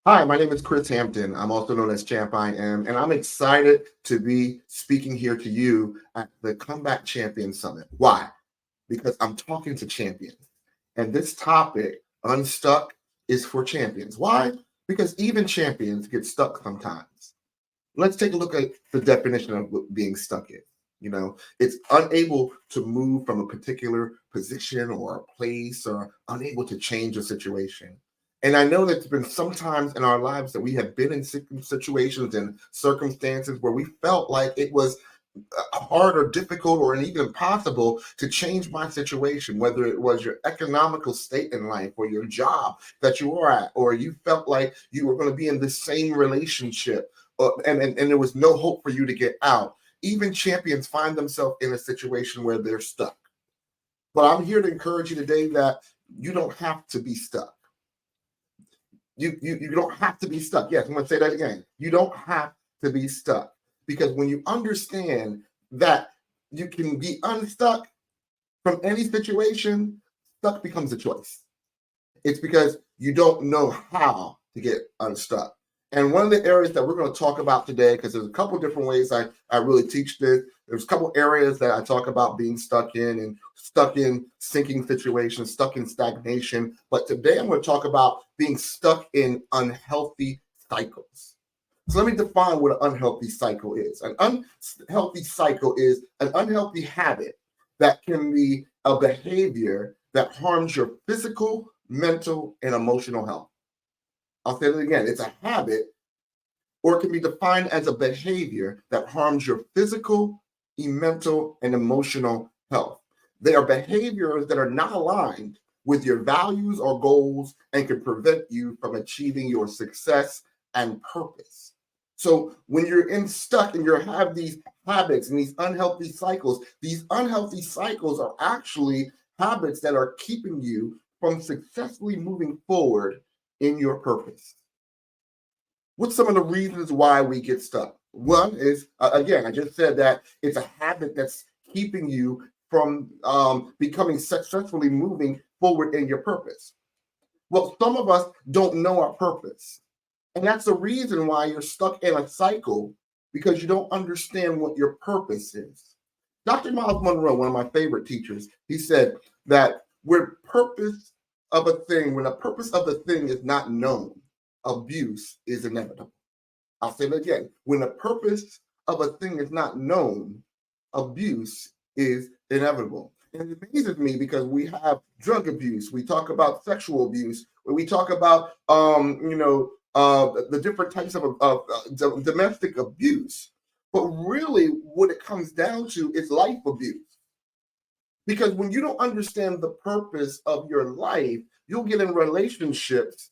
Hi, my name is Chris Hampton. I'm also known as CHAMPIAM, and I'm excited to be speaking here to you at the Comeback Champion Summit. Why? Because I'm talking to champions. And this topic, Unstuck, is for champions. Why? Because even champions get stuck sometimes. Let's take a look at the definition of what being stuck is. It's unable to move from a particular position or a place or unable to change a situation. And I know that there's been some times in our lives that we have been in situations and circumstances where we felt like it was hard or difficult or even impossible to change my situation, whether it was your economical state in life or your job that you were at, or you felt like you were going to be in the same relationship and there was no hope for you to get out. Even champions find themselves in a situation where they're stuck. But I'm here to encourage you today that you don't have to be stuck. You don't have to be stuck. Yes, I'm going to say that again. You don't have to be stuck. Because when you understand that you can be unstuck from any situation, stuck becomes a choice. It's because you don't know how to get unstuck. And one of the areas that we're going to talk about today, because there's a couple different ways I really teach this. There's a couple areas that I talk about being stuck in and stuck in sinking situations, stuck in stagnation. But today I'm going to talk about being stuck in unhealthy cycles. So let me define what an unhealthy cycle is. An unhealthy cycle is an unhealthy habit that can be a behavior that harms your physical, mental, and emotional health. I'll say it again. It's a habit, or it can be defined as a behavior that harms your physical, mental, and emotional health. They are behaviors that are not aligned with your values or goals and can prevent you from achieving your success and purpose. So when you're stuck and you have these habits and these unhealthy cycles are actually habits that are keeping you from successfully moving forward in your purpose. What's some of the reasons why we get stuck? One is, again, I just said that it's a habit that's keeping you from becoming successfully moving forward in your purpose. Well, some of us don't know our purpose. And that's the reason why you're stuck in a cycle, because you don't understand what your purpose is. Dr. Miles Monroe, one of my favorite teachers, he said that when the purpose of a thing is not known, abuse is inevitable. I'll say it again. When the purpose of a thing is not known, abuse is inevitable. And it amazes me because we have drug abuse, we talk about sexual abuse, we talk about the different types of domestic abuse. But really, what it comes down to is life abuse. Because when you don't understand the purpose of your life, you'll get in relationships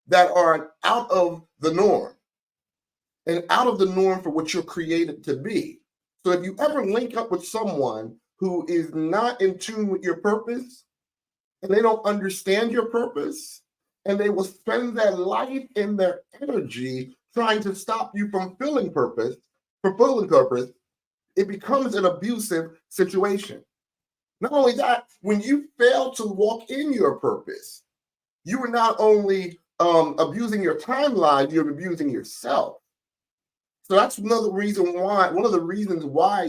that are out of the norm and out of the norm for what you're created to be. So if you ever link up with someone who is not in tune with your purpose and they don't understand your purpose, and they will spend their life and their energy trying to stop you from fulfilling purpose, it becomes an abusive situation. Not only that, when you fail to walk in your purpose, you are not only abusing your timeline, you're abusing yourself. So that's one of the reasons why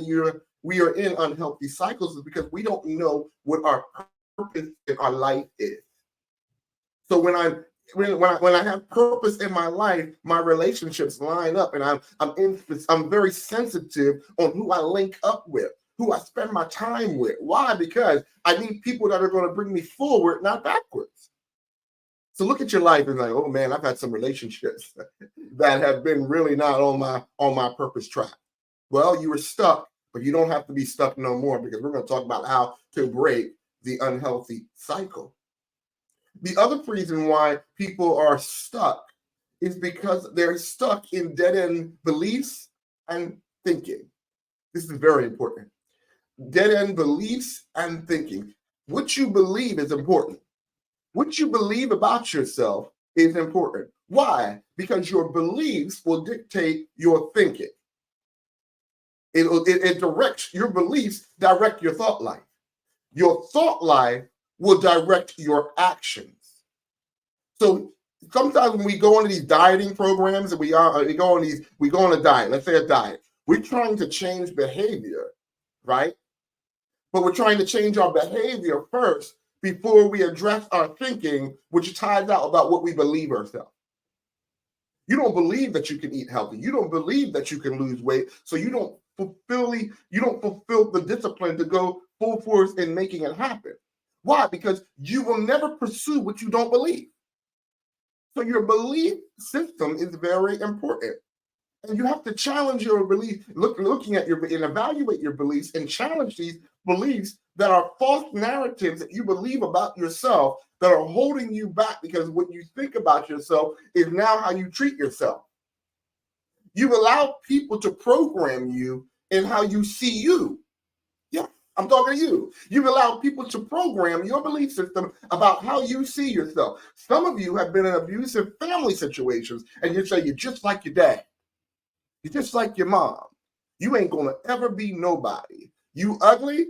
we are in unhealthy cycles, is because we don't know what our purpose in our life is. So when I have purpose in my life, my relationships line up, and I'm very sensitive on who I link up with, who I spend my time with. Why? Because I need people that are going to bring me forward, not backwards. So look at your life and like, oh man, I've had some relationships that have been really not on my purpose track. Well, you were stuck, but you don't have to be stuck no more, because we're going to talk about how to break the unhealthy cycle. The other reason why people are stuck is because they're stuck in dead-end beliefs and thinking. This is very important. Dead-end beliefs and thinking. What you believe is important. What you believe about yourself is important. Why? Because your beliefs will dictate your thinking. It directs your beliefs, direct your thought life. Your thought life will direct your actions. So Sometimes when we go into these dieting programs and we go on a diet, let's say a diet, we're trying to change behavior, right? But we're trying to change our behavior first before we address our thinking, which ties out about what we believe ourselves. You don't believe that you can eat healthy. You don't believe that you can lose weight. So you don't fulfill the discipline to go full force in making it happen. Why? Because you will never pursue what you don't believe. So your belief system is very important. And you have to challenge your belief, looking at and evaluate your beliefs and challenge these beliefs that are false narratives that you believe about yourself that are holding you back, because what you think about yourself is now how you treat yourself. You allow people to program you in how you see you. Yeah, I'm talking to you. You've allowed people to program your belief system about how you see yourself. Some of you have been in abusive family situations, and you say you're just like your dad. You're just like your mom. You ain't gonna ever be nobody. You ugly,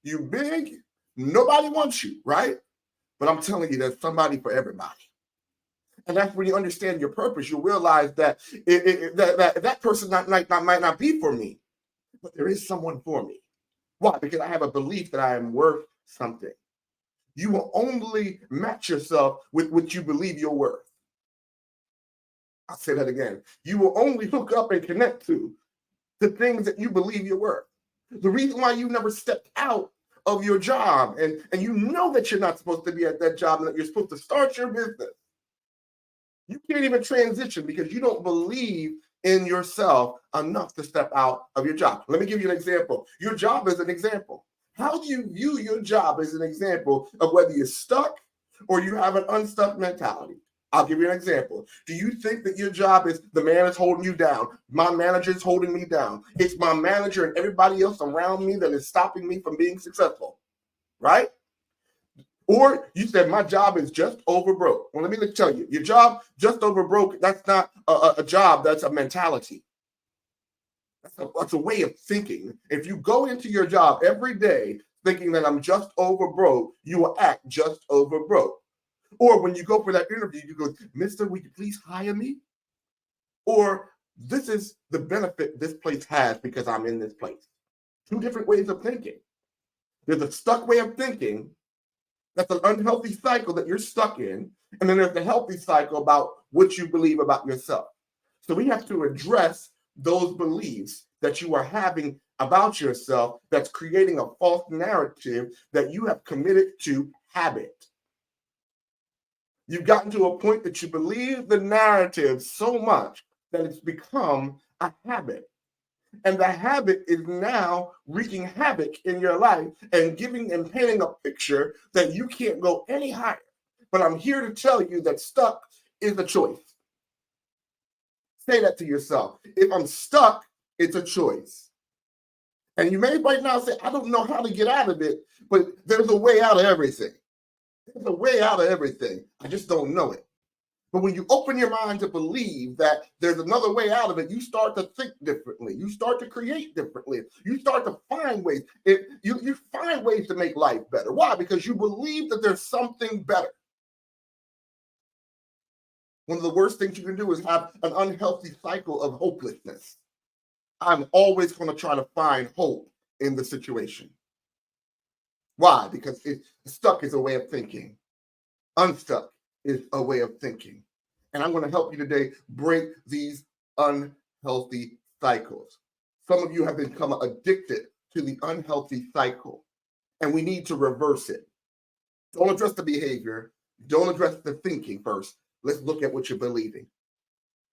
you big, nobody wants you, right? But I'm telling you, there's somebody for everybody. And that's when you understand your purpose. You'll realize that that person might not be for me, but there is someone for me. Why? Because I have a belief that I am worth something. You will only match yourself with what you believe you're worth. I'll say that again. You will only hook up and connect to the things that you believe you're worth. The reason why you never stepped out of your job and you know that you're not supposed to be at that job and that you're supposed to start your business. You can't even transition because you don't believe in yourself enough to step out of your job. Let me give you an example. Your job is an example. How do you view your job as an example of whether you're stuck or you have an unstuck mentality? I'll give you an example. Do you think that your job is the man is holding you down? My manager is holding me down. It's my manager and everybody else around me that is stopping me from being successful, right? Or you said my job is just over broke. Well, let me tell you, your job just over broke, that's not a job, that's a mentality. That's a way of thinking. If you go into your job every day thinking that I'm just over broke, you will act just over broke. Or when you go for that interview, you go, Mister, would you please hire me? Or this is the benefit this place has because I'm in this place. Two different ways of thinking. There's a stuck way of thinking. That's an unhealthy cycle that you're stuck in. And then there's the healthy cycle about what you believe about yourself. So we have to address those beliefs that you are having about yourself that's creating a false narrative that you have committed to habit. You've gotten to a point that you believe the narrative so much that it's become a habit. And the habit is now wreaking havoc in your life and giving and painting a picture that you can't go any higher. But I'm here to tell you that stuck is a choice. Say that to yourself. If I'm stuck, it's a choice. And you may right now say, I don't know how to get out of it, but there's a way out of everything. There's a way out of everything. I just don't know it. But when you open your mind to believe that there's another way out of it, you start to think differently. You start to create differently. You start to find ways. You find ways to make life better. Why? Because you believe that there's something better. One of the worst things you can do is have an unhealthy cycle of hopelessness. I'm always going to try to find hope in the situation. Why? Because stuck is a way of thinking. Unstuck is a way of thinking. And I'm going to help you today break these unhealthy cycles. Some of you have become addicted to the unhealthy cycle, and we need to reverse it. Don't address the behavior. Don't address the thinking first. Let's look at what you're believing.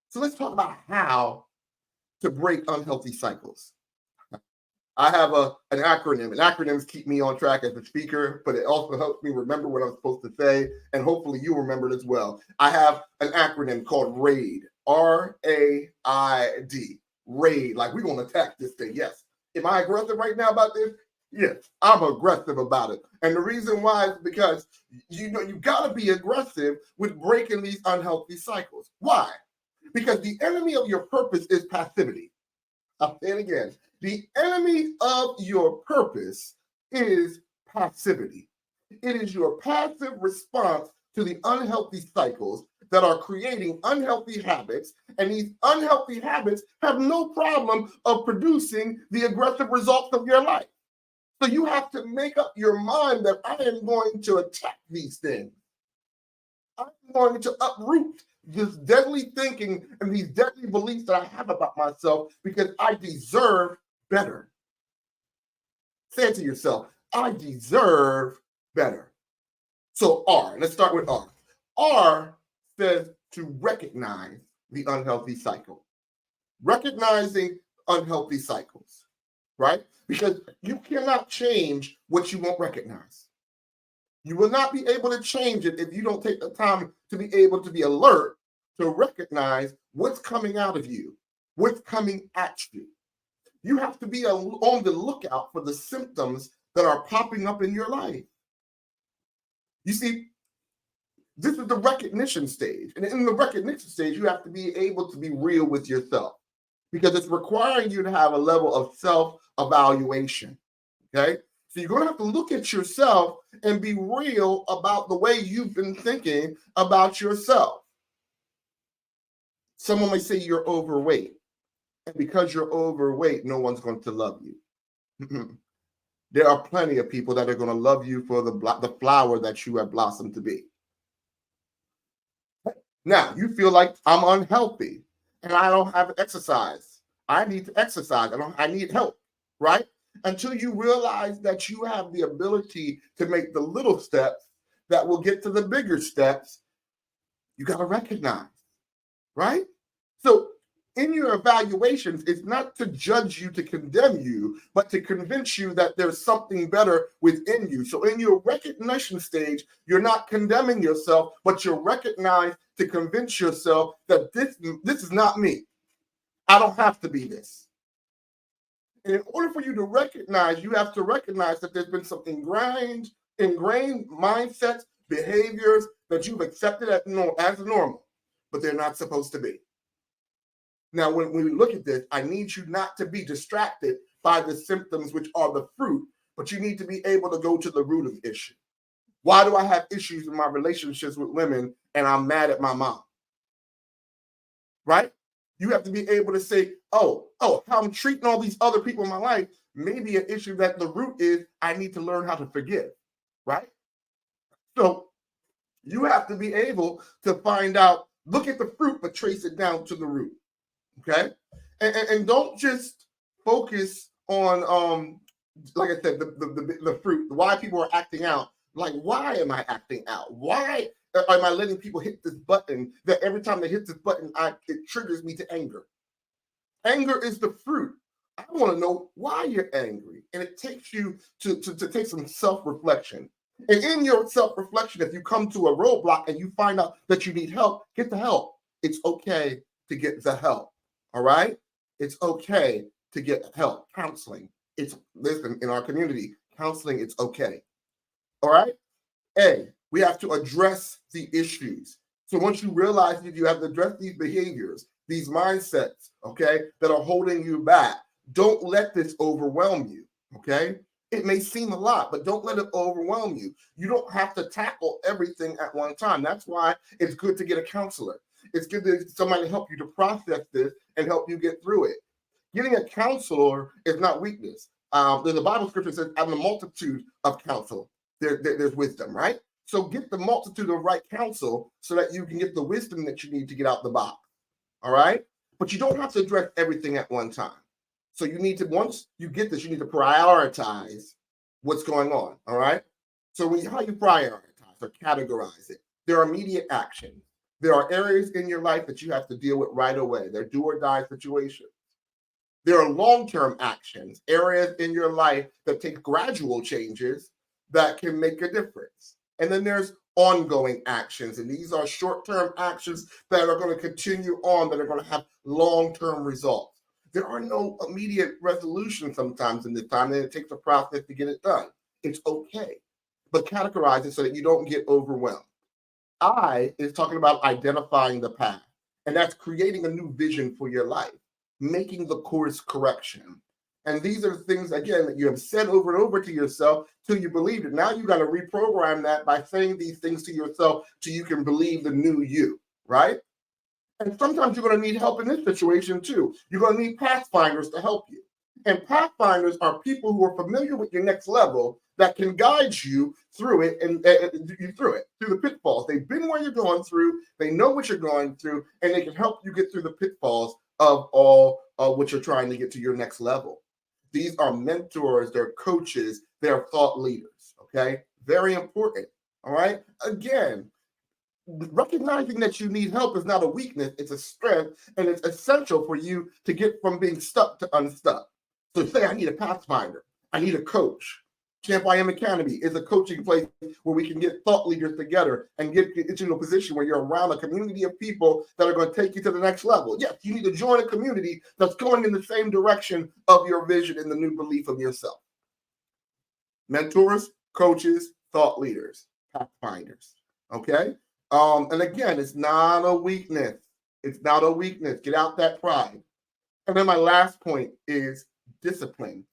So let's talk about how to break unhealthy cycles. I have an acronym, and acronyms keep me on track as a speaker, but it also helps me remember what I'm supposed to say, and hopefully you remember it as well. I have an acronym called RAID, R-A-I-D, RAID, like we're going to attack this thing, yes. Am I aggressive right now about this? Yes, I'm aggressive about it. And the reason why is because, you got to be aggressive with breaking these unhealthy cycles. Why? Because the enemy of your purpose is passivity. I'll say it again. The enemy of your purpose is passivity. It is your passive response to the unhealthy cycles that are creating unhealthy habits, and these unhealthy habits have no problem of producing the aggressive results of your life. So you have to make up your mind that I am going to attack these things. I'm going to uproot this deadly thinking and these deadly beliefs that I have about myself because I deserve better. Say it to yourself, I deserve better. So R, let's start with R. R says to recognize the unhealthy cycle. Recognizing unhealthy cycles, right? Because you cannot change what you won't recognize. You will not be able to change it if you don't take the time to be able to be alert to recognize what's coming out of you, what's coming at you. You have to be on the lookout for the symptoms that are popping up in your life. You see, this is the recognition stage. And in the recognition stage, you have to be able to be real with yourself because it's requiring you to have a level of self-evaluation, okay? So you're going to have to look at yourself and be real about the way you've been thinking about yourself. Someone may say you're overweight. And because you're overweight, no one's going to love you. There are plenty of people that are going to love you for the flower that you have blossomed to be. Now, you feel like I'm unhealthy and I don't have exercise. I need to exercise. I need help, right? Until you realize that you have the ability to make the little steps that will get to the bigger steps, you got to recognize, right? So in your evaluations, it's not to judge you, to condemn you, but to convince you that there's something better within you. So in your recognition stage, you're not condemning yourself, but you're recognized to convince yourself that this is not me. I don't have to be this. And in order for you to recognize, you have to recognize that there's been some ingrained mindsets, behaviors that you've accepted as normal, but they're not supposed to be. Now, when we look at this, I need you not to be distracted by the symptoms, which are the fruit, but you need to be able to go to the root of the issue. Why do I have issues in my relationships with women and I'm mad at my mom? Right? You have to be able to say, oh, how I'm treating all these other people in my life may be an issue that the root is I need to learn how to forgive, right? So you have to be able to find out, look at the fruit, but trace it down to the root, okay? And don't just focus on, like I said, the fruit, why people are acting out. Like, why am I acting out? Why am I letting people hit this button that every time they hit this button, it triggers me to anger? Anger is the fruit. I want to know why you're angry. And it takes you to take some self-reflection. And in your self-reflection, if you come to a roadblock and you find out that you need help, get the help. It's okay to get the help. All right? It's okay to get help. Counseling. Listen, in our community, counseling, it's okay. All right? A, we have to address the issues. So once you realize that you have to address these behaviors, these mindsets, okay, that are holding you back, don't let this overwhelm you, okay? It may seem a lot, but don't let it overwhelm you. You don't have to tackle everything at one time. That's why it's good to get a counselor. It's good to somebody to help you to process this and help you get through it. Getting a counselor is not weakness. There's a Bible scripture that says, "I'm the multitude of counsel. There's wisdom," right? So get the multitude of right counsel so that you can get the wisdom that you need to get out the box. All right? But you don't have to address everything at one time. So you need to, once you get this, you need to prioritize what's going on. All right? So how you prioritize or categorize it, there are immediate actions. There are areas in your life that you have to deal with right away. They're do or die situations. There are long-term actions, areas in your life that take gradual changes that can make a difference. And then there's ongoing actions. And these are short-term actions that are going to continue on, that are going to have long-term results. There are no immediate resolutions sometimes in this time, and it takes a process to get it done. It's okay. But categorize it so that you don't get overwhelmed. I is talking about identifying the path. And that's creating a new vision for your life, making the course correction. And these are the things, again, that you have said over and over to yourself till you believe it. Now you got to reprogram that by saying these things to yourself till you can believe the new you. right? And sometimes you're going to need help in this situation too. You're going to need pathfinders to help you. And pathfinders are people who are familiar with your next level that can guide you through it and through the pitfalls. They've been where you're going through. They know what you're going through, and they can help you get through the pitfalls of all of what you're trying to get to your next level. These are mentors, they're coaches, they're thought leaders. Okay, very important. All right. Again, recognizing that you need help is not a weakness, it's a strength, and it's essential for you to get from being stuck to unstuck. So say I need a pathfinder, I need a coach. CHAMPIAM Academy is a coaching place where we can get thought leaders together and get into a position where you're around a community of people that are going to take you to the next level. Yes, you need to join a community that's going in the same direction of your vision and the new belief of yourself. Mentors, coaches, thought leaders, pathfinders. Okay? And again, it's not a weakness. It's not a weakness. Get out that pride. And then my last point is discipline.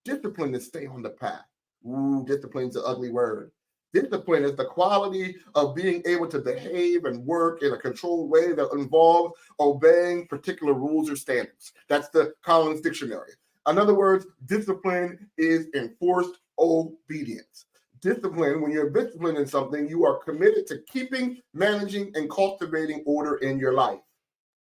Discipline is stay on the path. Ooh, discipline's an ugly word. Discipline is the quality of being able to behave and work in a controlled way that involves obeying particular rules or standards. That's the Collins Dictionary. In other words, discipline is enforced obedience. Discipline, when you're disciplined in something, you are committed to keeping, managing, and cultivating order in your life.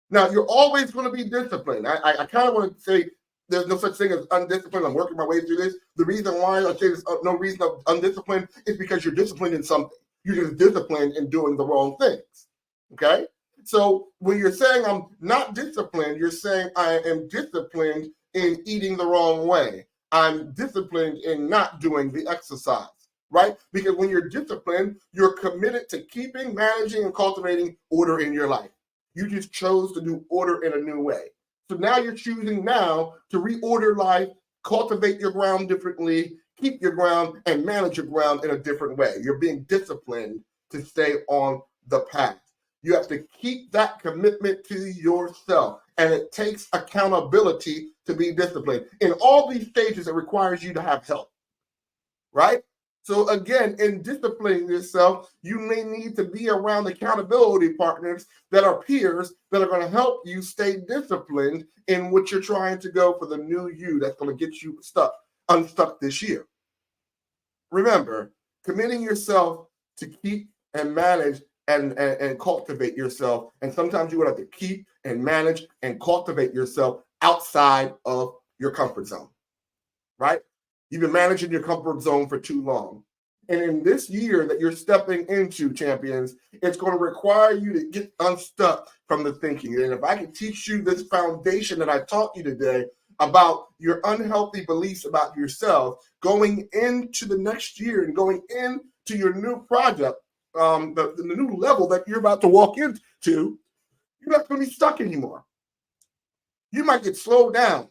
Now, you're always going to be disciplined. I kind of want to say there's no such thing as undisciplined. I'm working my way through this. The reason why I say there's no reason of undisciplined is because you're disciplined in something. You're just disciplined in doing the wrong things. Okay? So when you're saying I'm not disciplined, you're saying I am disciplined in eating the wrong way. I'm disciplined in not doing the exercise. Right? Because when you're disciplined, you're committed to keeping, managing, and cultivating order in your life. You just chose to do order in a new way. So now you're choosing now to reorder life, cultivate your ground differently, keep your ground, and manage your ground in a different way. You're being disciplined to stay on the path. You have to keep that commitment to yourself. And it takes accountability to be disciplined. In all these stages, it requires you to have help. Right? So again, in disciplining yourself, you may need to be around accountability partners that are peers that are going to help you stay disciplined in what you're trying to go for the new you that's going to get you unstuck this year. Remember, committing yourself to keep and manage and cultivate yourself. And sometimes you would have to keep and manage and cultivate yourself outside of your comfort zone, right? You've been managing your comfort zone for too long. And in this year that you're stepping into, champions, it's going to require you to get unstuck from the thinking. And if I can teach you this foundation that I taught you today about your unhealthy beliefs about yourself, going into the next year and going into your new project, the new level that you're about to walk into, you're not going to be stuck anymore. You might get slowed down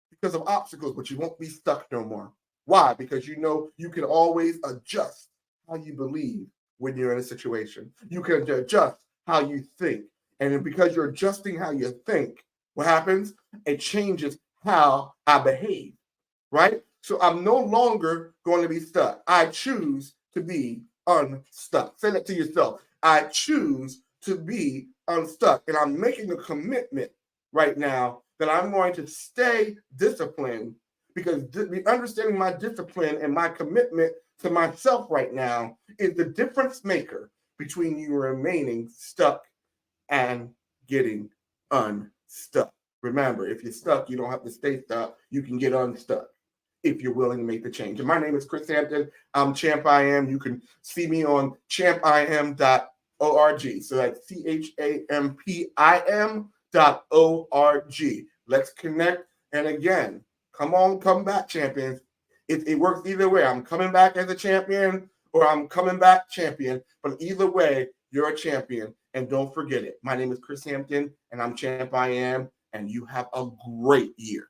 because of obstacles, but you won't be stuck no more. Why? Because you know you can always adjust how you believe when you're in a situation. You can adjust how you think. And because you're adjusting how you think, what happens? It changes how I behave, right? So I'm no longer going to be stuck. I choose to be unstuck. Say that to yourself. I choose to be unstuck. And I'm making a commitment right now that I'm going to stay disciplined, because understanding my discipline and my commitment to myself right now is the difference maker between you remaining stuck and getting unstuck. Remember, if you're stuck, you don't have to stay stuck. You can get unstuck if you're willing to make the change. And my name is Chris Hampton. I'm CHAMPIAM. You can see me on champiam.org. So that's CHAMPIM.org. Let's connect. And again, come back, champions. It works either way. I'm coming back as a champion or I'm coming back champion. But either way, you're a champion. And don't forget it. My name is Chris Hampton, and I'm CHAMPIAM, and you have a great year.